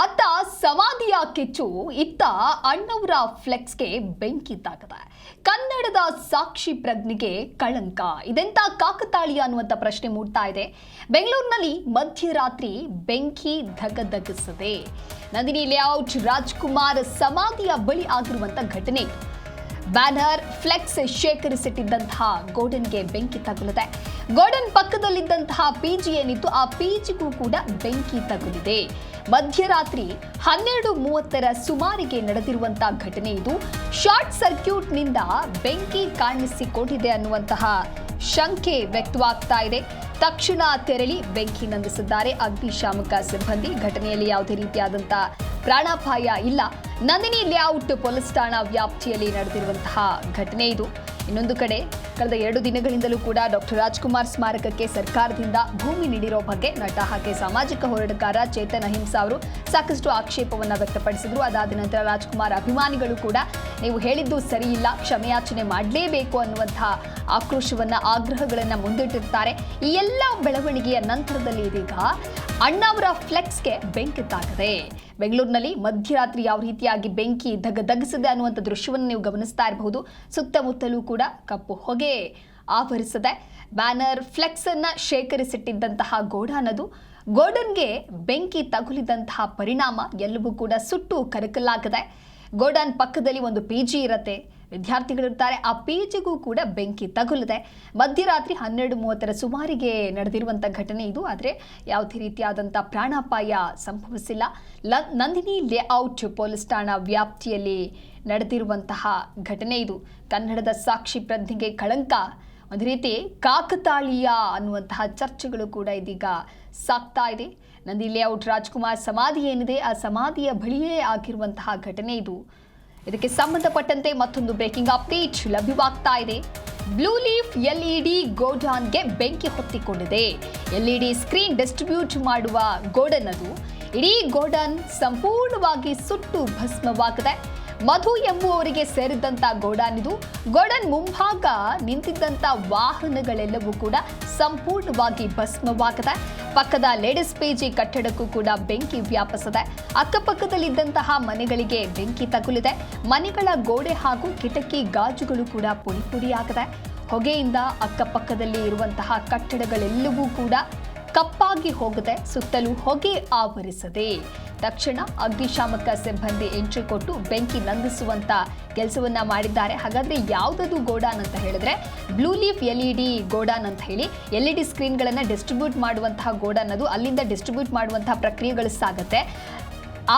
ಅತ್ತ ಸಮಾಧಿಯ ಕಿಚ್ಚು, ಇತ್ತ ಅಣ್ಣವರ ಫ್ಲೆಕ್ಸ್ಗೆ ಬೆಂಕಿ ತಾಕದ. ಕನ್ನಡದ ಸಾಕ್ಷಿ ಪ್ರಜ್ಞೆಗೆ ಕಳಂಕ. ಇದೆಂತ ಕಾಕತಾಳೀಯ ಅನ್ನುವಂಥ ಪ್ರಶ್ನೆ ಮೂಡ್ತಾ ಇದೆ. ಬೆಂಗಳೂರಿನಲ್ಲಿ ಮಧ್ಯರಾತ್ರಿ ಬೆಂಕಿ ಧಗಧಗಿಸಿದೆ. ನಂದಿನಿ ಲೇಔಟ್ ರಾಜ್ಕುಮಾರ್ ಸಮಾಧಿಯ ಬಳಿ ಆಗಿರುವಂಥ ಘಟನೆ. ಬ್ಯಾನರ್ ಫ್ಲೆಕ್ಸ್ ಶೇಖರಿಸಿಟ್ಟಿದ್ದಂತಹ ಗೋಡನ್ಗೆ ಬೆಂಕಿ ತಗುಲಿದೆ. ಗೋಡನ್ ಪಕ್ಕದಲ್ಲಿದ್ದಂತಹ ಪಿಜಿ ಏನಿತ್ತು, ಆ ಪಿಜಿಗೂ ಕೂಡ ಬೆಂಕಿ ತಗುಲಿದೆ. ಮಧ್ಯರಾತ್ರಿ 12:30 ಸುಮಾರಿಗೆ ನಡೆದಿರುವಂತಹ ಘಟನೆ ಇದು. ಶಾರ್ಟ್ ಸರ್ಕ್ಯೂಟ್ನಿಂದ ಬೆಂಕಿ ಕಾಣಿಸಿಕೊಂಡಿದೆ ಅನ್ನುವಂತಹ ಶಂಕೆ ವ್ಯಕ್ತವಾಗ್ತಾ ಇದೆ. ತಕ್ಷಣ ತೆರಳಿ ಬೆಂಕಿ ನಂದಿಸಿದ್ದಾರೆ ಅಗ್ನಿಶಾಮಕ ಸಿಬ್ಬಂದಿ. ಘಟನೆಯಲ್ಲಿ ಯಾವುದೇ ರೀತಿಯಾದಂತಹ ಪ್ರಾಣಾಪಾಯ ಇಲ್ಲ. ನಂದಿನಿ ಲೇಔಟ್ ಪೊಲೀಸ್ ಠಾಣಾ ವ್ಯಾಪ್ತಿಯಲ್ಲಿ ನಡೆದಿರುವಂತಹ ಘಟನೆ ಇದು. ಇನ್ನೊಂದು ಕಡೆ ಕಳೆದ 2 ದಿನಗಳಿಂದಲೂ ಕೂಡ ಡಾಕ್ಟರ್ ರಾಜ್ಕುಮಾರ್ ಸ್ಮಾರಕಕ್ಕೆ ಸರ್ಕಾರದಿಂದ ಭೂಮಿ ನೀಡಿರೋ ಬಗ್ಗೆ ನಟ ಹಾಗೆ ಸಾಮಾಜಿಕ ಹೋರಾಟಗಾರ ಚೇತನ್ ಅಹಿಂಸಾ ಅವರು ಸಾಕಷ್ಟು ಆಕ್ಷೇಪವನ್ನು ವ್ಯಕ್ತಪಡಿಸಿದ್ರು. ಅದಾದ ನಂತರ ರಾಜ್ಕುಮಾರ್ ಅಭಿಮಾನಿಗಳು ಕೂಡ ನೀವು ಹೇಳಿದ್ದು ಸರಿ ಇಲ್ಲ, ಕ್ಷಮೆಯಾಚನೆ ಮಾಡಲೇಬೇಕು ಅನ್ನುವಂತಹ ಆಗ್ರಹಗಳನ್ನು ಮುಂದಿಟ್ಟಿರ್ತಾರೆ. ಈ ಎಲ್ಲ ಬೆಳವಣಿಗೆಯ ನಂತರದಲ್ಲಿ ಇದೀಗ ಅಣ್ಣಾವರ ಫ್ಲೆಕ್ಸ್ಗೆ ಬೆಂಕಿ ತಾಗಿದೆ. ಬೆಂಗಳೂರಿನಲ್ಲಿ ಮಧ್ಯರಾತ್ರಿ ಯಾವ ರೀತಿಯಾಗಿ ಬೆಂಕಿ ಧಗಧಗಿಸಿದೆ ಅನ್ನುವಂಥ ದೃಶ್ಯವನ್ನು ನೀವು ಗಮನಿಸ್ತಾ ಇರಬಹುದು. ಸುತ್ತಮುತ್ತಲೂ ಕೂಡ ಕಪ್ಪು ಹೊಗೆ ಆವರಿಸಿದೆ. ಬ್ಯಾನರ್ ಫ್ಲೆಕ್ಸ್ ಅನ್ನ ಶೇಖರಿಸಿಟ್ಟಿದ್ದಂತಹ ಗೋಡನ್ಗೆ ಬೆಂಕಿ ತಗುಲಿದಂತಹ ಪರಿಣಾಮ ಎಲ್ಲವೂ ಕೂಡ ಸುಟ್ಟು ಕರಕಲಾಗಿದೆ. ಗೋಡನ್ ಪಕ್ಕದಲ್ಲಿ ಒಂದು ಪಿಜಿ ಇರುತ್ತೆ, ವಿದ್ಯಾರ್ಥಿಗಳಿರ್ತಾರೆ. ಆ ಪಿಜಿಗೂ ಕೂಡ ಬೆಂಕಿ ತಗುಲಿದೆ. ಮಧ್ಯರಾತ್ರಿ 12:30 ಸುಮಾರಿಗೆ ನಡೆದಿರುವಂಥ ಘಟನೆ ಇದು. ಆದರೆ ಯಾವುದೇ ರೀತಿಯಾದಂಥ ಪ್ರಾಣಾಪಾಯ ಸಂಭವಿಸಿಲ್ಲ. ನಂದಿನಿ ಲೇಔಟ್ ಪೊಲೀಸ್ ಠಾಣಾ ವ್ಯಾಪ್ತಿಯಲ್ಲಿ ನಡೆದಿರುವಂತಹ ಘಟನೆ ಇದು. ಕನ್ನಡದ ಸಾಕ್ಷಿ ಪ್ರಜ್ಞೆಗೆ ಕಳಂಕ, ಒಂದು ರೀತಿ ಕಾಕತಾಳೀಯ ಅನ್ನುವಂತಹ ಚರ್ಚೆಗಳು ಕೂಡ ಇದೀಗ ಸಾಗ್ತಾ ಇದೆ. ನಂದಿ ಲೇಔಟ್ ರಾಜ್ಕುಮಾರ್ ಸಮಾಧಿ ಏನಿದೆ, ಆ ಸಮಾಧಿಯ ಬಳಿಯೇ ಆಗಿರುವಂತಹ ಘಟನೆ ಇದು. ಇದಕ್ಕೆ ಸಂಬಂಧಪಟ್ಟಂತೆ ಮತ್ತೊಂದು ಬ್ರೇಕಿಂಗ್ ಅಪ್ಡೇಟ್ ಲಭ್ಯವಾಗ್ತಾ ಇದೆ. ಬ್ಲೂ ಲೀಫ್ ಎಲ್ಇಡಿ ಗೋಡಾನ್ಗೆ ಬೆಂಕಿ ಹೊತ್ತಿಕೊಂಡಿದೆ. ಎಲ್ಇಡಿ ಸ್ಕ್ರೀನ್ ಡಿಸ್ಟ್ರಿಬ್ಯೂಟ್ ಮಾಡುವ ಗೋಡನ್ ಅದು. ಇಡೀ ಗೋಡನ್ ಸಂಪೂರ್ಣವಾಗಿ ಸುಟ್ಟು ಭಸ್ಮವಾಗಿದೆ. ಮಧು ಎಂಬುವವರಿಗೆ ಸೇರಿದಂತ ಗೋಡಾನ್ ಇದು. ಗೋಡನ್ ಮುಂಭಾಗ ನಿಂತಿದ್ದಂತ ವಾಹನಗಳೆಲ್ಲವೂ ಕೂಡ ಸಂಪೂರ್ಣವಾಗಿ ಭಸ್ಮವಾಗಿದೆ. ಪಕ್ಕದ ಲೇಡೀಸ್ ಪಿಜಿ ಕಟ್ಟಡಕ್ಕೂ ಕೂಡ ಬೆಂಕಿ ವ್ಯಾಪಿಸಿದೆ. ಅಕ್ಕಪಕ್ಕದಲ್ಲಿದ್ದಂತಹ ಮನೆಗಳಿಗೆ ಬೆಂಕಿ ತಗುಲಿದೆ. ಮನೆಗಳ ಗೋಡೆ ಹಾಗೂ ಕಿಟಕಿ ಗಾಜುಗಳು ಕೂಡ ಪುಡಿ ಪುಡಿಯಾಗಿದೆ. ಹೊಗೆಯಿಂದ ಅಕ್ಕಪಕ್ಕದಲ್ಲಿ ಇರುವಂತಹ ಕಟ್ಟಡಗಳೆಲ್ಲವೂ ಕೂಡ ಕಪ್ಪಾಗಿ ಹೋಗಿದೆ. ಸುತ್ತಲೂ ಹೊಗೆ ಆವರಿಸದೆ ತಕ್ಷಣ ಅಗ್ನಿಶಾಮಕ ಸಿಬ್ಬಂದಿ ಎಂಟ್ರಿ ಕೊಟ್ಟು ಬೆಂಕಿ ನಂದಿಸುವಂತ ಕೆಲಸವನ್ನ ಮಾಡಿದ್ದಾರೆ. ಹಾಗಾದ್ರೆ ಯಾವುದದು ಗೋಡಾನ್ ಅಂತ ಹೇಳಿದ್ರೆ ಬ್ಲೂ ಲೀಫ್ ಎಲ್ಇಡಿ ಗೋಡಾನ್ ಅಂತ ಹೇಳಿ ಎಲ್ಇಡಿ ಸ್ಕ್ರೀನ್ಗಳನ್ನು ಡಿಸ್ಟ್ರಿಬ್ಯೂಟ್ ಮಾಡುವಂತಹ ಗೋಡಾನ್ ಅದು. ಅಲ್ಲಿಂದ ಡಿಸ್ಟ್ರಿಬ್ಯೂಟ್ ಮಾಡುವಂತಹ ಪ್ರಕ್ರಿಯೆಗಳು ಸಾಗುತ್ತೆ.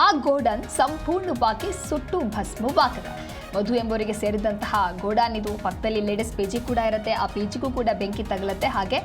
ಆ ಗೋಡಾನ್ ಸಂಪೂರ್ಣವಾಗಿ ಸುಟ್ಟು ಭಸ್ಮವಾಗಿದೆ. ಮಧು ಎಂಬುವರಿಗೆ ಸೇರಿದಂತಹ ಗೋಡಾನ್ ಇದು. ಪಕ್ಕದಲ್ಲಿ ಲೇಡೀಸ್ ಪಿಜಿ ಕೂಡ ಇರುತ್ತೆ, ಆ ಪಿಜಿಗೂ ಕೂಡ ಬೆಂಕಿ ತಗಲುತ್ತೆ. ಹಾಗೆ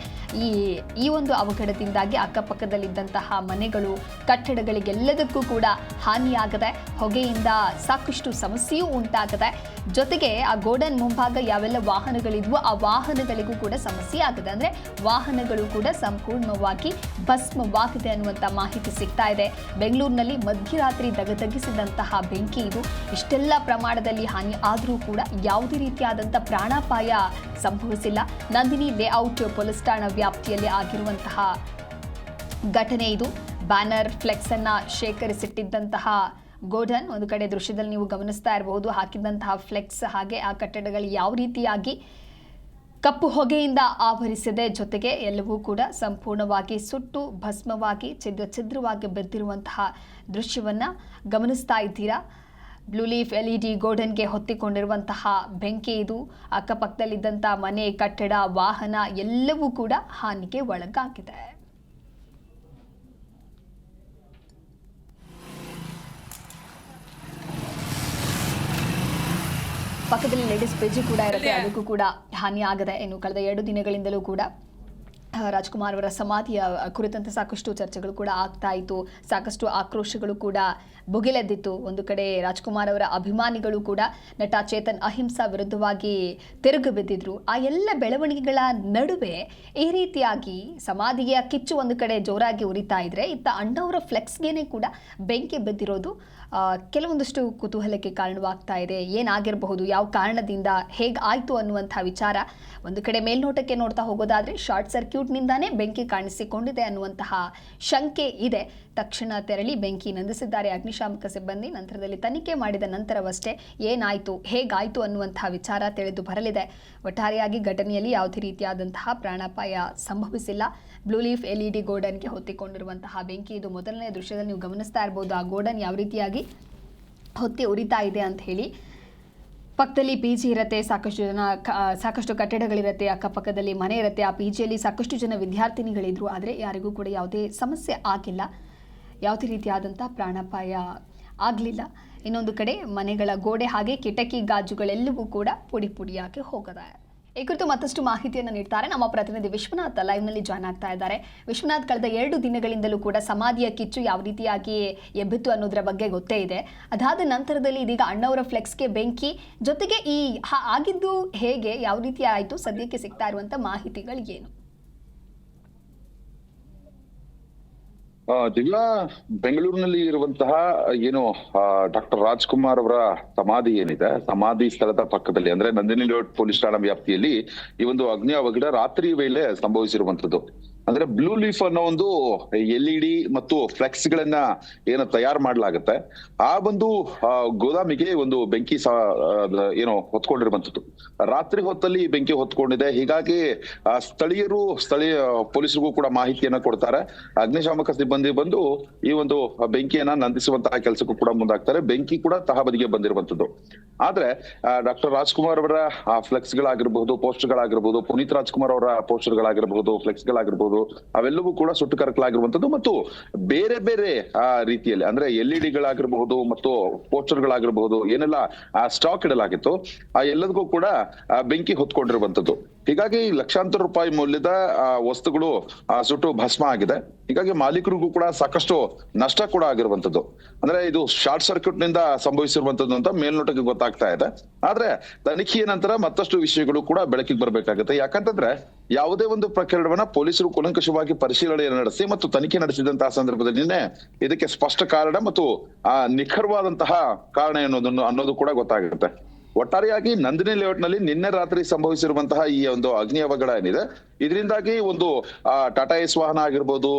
ಈ ಒಂದು ಅವಘಡದಿಂದಾಗಿ ಅಕ್ಕಪಕ್ಕದಲ್ಲಿದ್ದಂತಹ ಮನೆಗಳು, ಕಟ್ಟಡಗಳಿಗೆಲ್ಲದಕ್ಕೂ ಕೂಡ ಹಾನಿಯಾಗದೆ, ಹೊಗೆಯಿಂದ ಸಾಕಷ್ಟು ಸಮಸ್ಯೆಯೂ ಉಂಟಾಗದೆ. ಜೊತೆಗೆ ಆ ಗೋಡಾನ್ ಮುಂಭಾಗ ಯಾವೆಲ್ಲ ವಾಹನಗಳಿದ್ವೋ ಆ ವಾಹನಗಳಿಗೂ ಕೂಡ ಸಮಸ್ಯೆ ಆಗಿದೆ. ಅಂದರೆ ವಾಹನಗಳು ಕೂಡ ಸಂಪೂರ್ಣವಾಗಿ ಭಸ್ಮವಾಗಿದೆ ಅನ್ನುವಂಥ ಮಾಹಿತಿ ಸಿಗ್ತಾ ಇದೆ. ಬೆಂಗಳೂರಿನಲ್ಲಿ ಮಧ್ಯರಾತ್ರಿ ದಗದಗಿಸಿದಂತಹ ಬೆಂಕಿ ಇದು. ಇಷ್ಟೆಲ್ಲ ಪ್ರಮಾಣದಲ್ಲಿ ಹಾನಿ ಆದರೂ ಕೂಡ ಯಾವುದೇ ರೀತಿಯಾದಂಥ ಪ್ರಾಣಾಪಾಯ ಸಂಭವಿಸಿಲ್ಲ. ನಂದಿನಿ ಲೇಔಟ್ ಪೊಲೀಸ್ ಠಾಣಾ ವ್ಯಾಪ್ತಿಯಲ್ಲಿ ಆಗಿರುವಂತಹ ಘಟನೆ ಇದು. ಬ್ಯಾನರ್ ಫ್ಲೆಕ್ಸ್ ಅನ್ನ ಶೇಖರಿಸಿಟ್ಟಿದ್ದಂತಹ ಗೋಡನ್ ಒಂದು ಕಡೆ ದೃಶ್ಯದಲ್ಲಿ ನೀವು ಗಮನಿಸ್ತಾ ಇರಬಹುದು. ಹಾಕಿದಂತಹ ಫ್ಲೆಕ್ಸ್ ಹಾಗೆ ಆ ಕಟ್ಟಡಗಳು ಯಾವ ರೀತಿಯಾಗಿ ಕಪ್ಪು ಹೊಗೆಯಿಂದ ಆವರಿಸಿದೆ. ಜೊತೆಗೆ ಎಲ್ಲವೂ ಕೂಡ ಸಂಪೂರ್ಣವಾಗಿ ಸುಟ್ಟು ಭಸ್ಮವಾಗಿ ಛಿದ್ರವಾಗಿ ಬೆದ್ದಿರುವಂತಹ ದೃಶ್ಯವನ್ನ ಗಮನಿಸ್ತಾ ಇದ್ದೀರಾ. ಬ್ಲೂ ಲೀಫ್ ಎಲ್ಇಡಿ ಗೋಡನ್ಗೆ ಹೊತ್ತಿಕೊಂಡಿರುವಂತಹ ಬೆಂಕಿ ಇದು. ಅಕ್ಕಪಕ್ಕದಲ್ಲಿದ್ದಂಥ ಮನೆ, ಕಟ್ಟಡ, ವಾಹನ ಎಲ್ಲವೂ ಕೂಡ ಹಾನಿಗೆ ಒಳಗಾಗಿದೆ. ಪಕ್ಕದಲ್ಲಿ ಲೇಡೀಸ್ ಪಿಜಿ ಕೂಡ ಇರುತ್ತೆ, ಅದಕ್ಕೂ ಕೂಡ ಹಾನಿ ಆಗದೆ. ಇನ್ನು ಕಳೆದ 2 ದಿನಗಳಿಂದಲೂ ಕೂಡ ರಾಜ್ಕುಮಾರ್ ಅವರ ಸಮಾಧಿಯ ಕುರಿತಂತೆ ಸಾಕಷ್ಟು ಚರ್ಚೆಗಳು ಕೂಡ ಆಗ್ತಾ ಇತ್ತು. ಸಾಕಷ್ಟು ಆಕ್ರೋಶಗಳು ಕೂಡ ಭುಗಿಲೆದ್ದಿತ್ತು. ಒಂದು ಕಡೆ ರಾಜ್ಕುಮಾರ್ ಅವರ ಅಭಿಮಾನಿಗಳು ಕೂಡ ನಟ ಚೇತನ್ ಅಹಿಂಸಾ ವಿರುದ್ಧವಾಗಿ ತಿರುಗು ಬಿದ್ದಿದ್ರು. ಆ ಎಲ್ಲ ಬೆಳವಣಿಗೆಗಳ ನಡುವೆ ಈ ರೀತಿಯಾಗಿ ಸಮಾಧಿಯ ಕಿಚ್ಚು ಒಂದು ಕಡೆ ಜೋರಾಗಿ ಉರಿತಾ ಇದ್ರೆ, ಇತ್ತ ಅಣ್ಣವರ ಫ್ಲೆಕ್ಸ್ಗೇನೆ ಕೂಡ ಬೆಂಕಿ ಬಿದ್ದಿರೋದು ಕೆಲವೊಂದಷ್ಟು ಕುತೂಹಲಕ್ಕೆ ಕಾರಣವಾಗ್ತಾ ಇದೆ. ಏನಾಗಿರಬಹುದು, ಯಾವ ಕಾರಣದಿಂದ, ಹೇಗೆ ಆಯಿತು ಅನ್ನುವಂಥ ವಿಚಾರ ಒಂದು ಕಡೆ ಮೇಲ್ನೋಟಕ್ಕೆ ನೋಡ್ತಾ ಹೋಗೋದಾದ್ರೆ ಶಾರ್ಟ್ ಸರ್ಕ್ಯೂಟ್ ಸರ್ಕ್ಯೂಟ್ನಿಂದಾನೇ ಬೆಂಕಿ ಕಾಣಿಸಿಕೊಂಡಿದೆ ಅನ್ನುವಂತಹ ಶಂಕೆ ಇದೆ. ತಕ್ಷಣ ತೆರಳಿ ಬೆಂಕಿ ನಂದಿಸಿದ್ದಾರೆ ಅಗ್ನಿಶಾಮಕ ಸಿಬ್ಬಂದಿ. ನಂತರದಲ್ಲಿ ತನಿಖೆ ಮಾಡಿದ ನಂತರವಷ್ಟೇ ಏನಾಯಿತು, ಹೇಗಾಯಿತು ಅನ್ನುವಂತಹ ವಿಚಾರ ತಿಳಿದು ಬರಲಿದೆ. ಒಟ್ಟಾರೆಯಾಗಿ ಘಟನೆಯಲ್ಲಿ ಯಾವುದೇ ರೀತಿಯಾದಂತಹ ಪ್ರಾಣಾಪಾಯ ಸಂಭವಿಸಿಲ್ಲ. ಬ್ಲೂ ಲೀಫ್ LED ಗೋಡನ್ಗೆ ಹೊತ್ತಿಕೊಂಡಿರುವಂತಹ ಬೆಂಕಿ. ಇದು ಮೊದಲನೇ ದೃಶ್ಯದಲ್ಲಿ ನೀವು ಗಮನಿಸ್ತಾ ಇರಬಹುದು ಆ ಗೋಡನ್ ಯಾವ ರೀತಿಯಾಗಿ ಹೊತ್ತಿ ಉರಿತಾ ಇದೆ ಅಂತ ಹೇಳಿ. ಪಕ್ಕದಲ್ಲಿ PG ಇರುತ್ತೆ, ಸಾಕಷ್ಟು ಕಟ್ಟಡಗಳಿರುತ್ತೆ, ಅಕ್ಕಪಕ್ಕದಲ್ಲಿ ಮನೆ ಇರುತ್ತೆ. ಆ PGಯಲ್ಲಿ ಸಾಕಷ್ಟು ಜನ ವಿದ್ಯಾರ್ಥಿನಿಗಳಿದ್ರು. ಆದರೆ ಯಾರಿಗೂ ಕೂಡ ಯಾವುದೇ ಸಮಸ್ಯೆ ಆಗಿಲ್ಲ, ಯಾವುದೇ ರೀತಿಯಾದಂಥ ಪ್ರಾಣಾಪಾಯ ಆಗಲಿಲ್ಲ. ಇನ್ನೊಂದು ಕಡೆ ಮನೆಗಳ ಗೋಡೆ ಹಾಗೆ ಕಿಟಕಿ ಗಾಜುಗಳೆಲ್ಲವೂ ಕೂಡ ಪುಡಿ ಪುಡಿಯಾಗಿ ಹೋಗಿದೆ. ಈ ಕುರಿತು ಮತ್ತಷ್ಟು ಮಾಹಿತಿಯನ್ನು ನೀಡ್ತಾರೆ ನಮ್ಮ ಪ್ರತಿನಿಧಿ ವಿಶ್ವನಾಥ್. ಲೈವ್ನಲ್ಲಿ ಜಾಯ್ನ್ ಆಗ್ತಾ ಇದ್ದಾರೆ. ವಿಶ್ವನಾಥ್, ಕಳೆದ 2 ದಿನಗಳಿಂದಲೂ ಕೂಡ ಸಮಾಧಿಯ ಕಿಚ್ಚು ಯಾವ ರೀತಿಯಾಗಿ ಎಬ್ಬಿತ್ತು ಅನ್ನೋದರ ಬಗ್ಗೆ ಗೊತ್ತೇ ಇದೆ. ಅದಾದ ನಂತರದಲ್ಲಿ ಇದೀಗ ಅಣ್ಣವರ ಫ್ಲೆಕ್ಸ್ಗೆ ಬೆಂಕಿ, ಜೊತೆಗೆ ಈ ಆಗಿದ್ದು ಹೇಗೆ, ಯಾವ ರೀತಿ ಆಯಿತು, ಸದ್ಯಕ್ಕೆ ಸಿಗ್ತಾ ಇರುವಂತ ಮಾಹಿತಿಗಳು ಏನು? ದಿವ್ಯಾ, ಬೆಂಗಳೂರಿನಲ್ಲಿ ಇರುವಂತಹ ಏನು ಡಾಕ್ಟರ್ ರಾಜ್ಕುಮಾರ್ ಅವರ ಸಮಾಧಿ ಏನಿದೆ, ಸಮಾಧಿ ಸ್ಥಳದ ಪಕ್ಕದಲ್ಲಿ ಅಂದ್ರೆ ನಂದಿನಿ ಲೇಔಟ್ ಪೊಲೀಸ್ ಠಾಣಾ ವ್ಯಾಪ್ತಿಯಲ್ಲಿ ಈ ಒಂದು ಅಗ್ನಿ ಅವಘಡ ರಾತ್ರಿ ವೇಳೆ ಸಂಭವಿಸಿರುವಂತದ್ದು. ಅಂದ್ರೆ ಬ್ಲೂ ಲೀಫ್ ಅನ್ನೋ ಒಂದು LED ಮತ್ತು ಫ್ಲೆಕ್ಸ್ ಗಳನ್ನ ಏನು ತಯಾರು ಮಾಡಲಾಗುತ್ತೆ, ಆ ಒಂದು ಗೋದಾಮಿಗೆ ಒಂದು ಬೆಂಕಿ ಏನು ಹೊತ್ಕೊಂಡಿರುವಂತದ್ದು. ರಾತ್ರಿ ಹೊತ್ತಲ್ಲಿ ಬೆಂಕಿ ಹೊತ್ಕೊಂಡಿದೆ. ಹೀಗಾಗಿ ಸ್ಥಳೀಯ ಪೊಲೀಸರಿಗೂ ಕೂಡ ಮಾಹಿತಿಯನ್ನ ಕೊಡ್ತಾರೆ. ಅಗ್ನಿಶಾಮಕ ಸಿಬ್ಬಂದಿ ಬಂದು ಈ ಒಂದು ಬೆಂಕಿಯನ್ನ ನಂದಿಸುವಂತಹ ಕೆಲಸಕ್ಕೂ ಕೂಡ ಮುಂದಾಗ್ತಾರೆ. ಬೆಂಕಿ ಕೂಡ ತಹಬದಿಗೆ ಬಂದಿರುವಂತದ್ದು. ಆದ್ರೆ ಡಾಕ್ಟರ್ ರಾಜ್ಕುಮಾರ್ ಅವರ ಫ್ಲೆಕ್ಸ್ ಗಳಾಗಿರ್ಬಹುದು, ಪೋಸ್ಟರ್ ಗಳಾಗಿರ್ಬಹುದು, ಪುನೀತ್ ರಾಜ್ಕುಮಾರ್ ಅವರ ಪೋಸ್ಟರ್ ಗಳಾಗಿರ್ಬಹುದು, ಫ್ಲೆಕ್ಸ್ ಗಳಾಗಿರ್ಬಹುದು, ಅವೆಲ್ಲವೂ ಕೂಡ ಸುಟ್ಟು ಕರಕಲಾಗಿರುವಂತದ್ದು. ಮತ್ತು ಬೇರೆ ಬೇರೆ ರೀತಿಯಲ್ಲಿ ಅಂದ್ರೆ LED ಗಳಾಗಿರಬಹುದು ಮತ್ತು ಪೋಸ್ಟರ್ ಗಳಾಗಿರಬಹುದು, ಏನೆಲ್ಲ ಸ್ಟಾಕ್ ಇಡಲಾಗಿತ್ತು ಆ ಎಲ್ಲದಕ್ಕೂ ಕೂಡ ಬೆಂಕಿ ಹೊತ್ಕೊಂಡಿರುವಂತದ್ದು. ಹೀಗಾಗಿ ಲಕ್ಷಾಂತರ ರೂಪಾಯಿ ಮೌಲ್ಯದ ವಸ್ತುಗಳು ಸುಟ್ಟು ಭಸ್ಮ ಆಗಿದೆ. ಹೀಗಾಗಿ ಮಾಲೀಕರಿಗೂ ಕೂಡ ಸಾಕಷ್ಟು ನಷ್ಟ ಕೂಡ ಆಗಿರುವಂತದ್ದು. ಅಂದ್ರೆ ಇದು ಶಾರ್ಟ್ ಸರ್ಕ್ಯೂಟ್ ನಿಂದ ಸಂಭವಿಸಿರುವಂತದ್ದು ಅಂತ ಮೇಲ್ನೋಟಕ್ಕೆ ಗೊತ್ತಾಗ್ತಾ ಇದೆ. ಆದ್ರೆ ತನಿಖೆಯ ನಂತರ ಮತ್ತಷ್ಟು ವಿಷಯಗಳು ಕೂಡ ಬೆಳಕಿಗೆ ಬರ್ಬೇಕಾಗುತ್ತೆ. ಯಾಕಂತಂದ್ರೆ ಯಾವುದೇ ಒಂದು ಪ್ರಕರಣವನ್ನ ಪೊಲೀಸರು ಕೂಲಂಕಷವಾಗಿ ಪರಿಶೀಲನೆ ನಡೆಸಿ ಮತ್ತು ತನಿಖೆ ನಡೆಸಿದಂತಹ ಸಂದರ್ಭದಲ್ಲಿನೇ ಇದಕ್ಕೆ ಸ್ಪಷ್ಟ ಕಾರಣ ಮತ್ತು ನಿಖರವಾದಂತಹ ಕಾರಣ ಅನ್ನೋದು ಕೂಡ ಗೊತ್ತಾಗುತ್ತೆ. ಒಟ್ಟಾರೆಯಾಗಿ ನಂದಿನಿ ಲೇಔಟ್ ನಲ್ಲಿ ನಿನ್ನೆ ರಾತ್ರಿ ಸಂಭವಿಸಿರುವಂತಹ ಈ ಒಂದು ಅಗ್ನಿ ಅವಘಡ ಏನಿದೆ, ಇದರಿಂದಾಗಿ ಒಂದು ಟಾಟಾ ಏಸ್ ವಾಹನ ಆಗಿರ್ಬೋದು,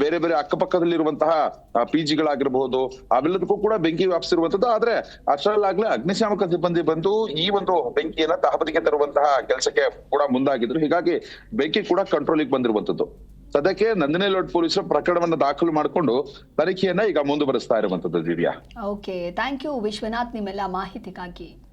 ಬೇರೆ ಬೇರೆ ಅಕ್ಕಪಕ್ಕದಲ್ಲಿರುವಂತಹ PG ಗಳಾಗಿರ್ಬಹುದು, ಅವೆಲ್ಲದಕ್ಕೂ ಕೂಡ ಬೆಂಕಿ ವ್ಯಾಪಿಸಿರುವಂತದ್ದು. ಆದ್ರೆ ಅಷ್ಟರಲ್ಲಾಗ್ಲೇ ಅಗ್ನಿಶಾಮಕ ಸಿಬ್ಬಂದಿ ಬಂದು ಈ ಒಂದು ಬೆಂಕಿಯನ್ನ ತಹಬದಿಗೆ ತರುವಂತಹ ಕೆಲಸಕ್ಕೆ ಕೂಡ ಮುಂದಾಗಿದ್ರು. ಹೀಗಾಗಿ ಬೆಂಕಿ ಕೂಡ ಕಂಟ್ರೋಲಿಗೆ ಬಂದಿರುವಂತದ್ದು. ಸದ್ಯಕ್ಕೆ ನಂದಿನಿ ಲೇಔಟ್ ಪೊಲೀಸರು ಪ್ರಕರಣವನ್ನ ದಾಖಲು ಮಾಡಿಕೊಂಡು ತನಿಖೆಯನ್ನ ಈಗ ಮುಂದುವರಿಸ್ತಾ ಇರುವಂತದ್ದು. Divya, okay, thank you Vishwanath ನಿಮ್ಮೆಲ್ಲ ಮಾಹಿತಿಗಾಗಿ.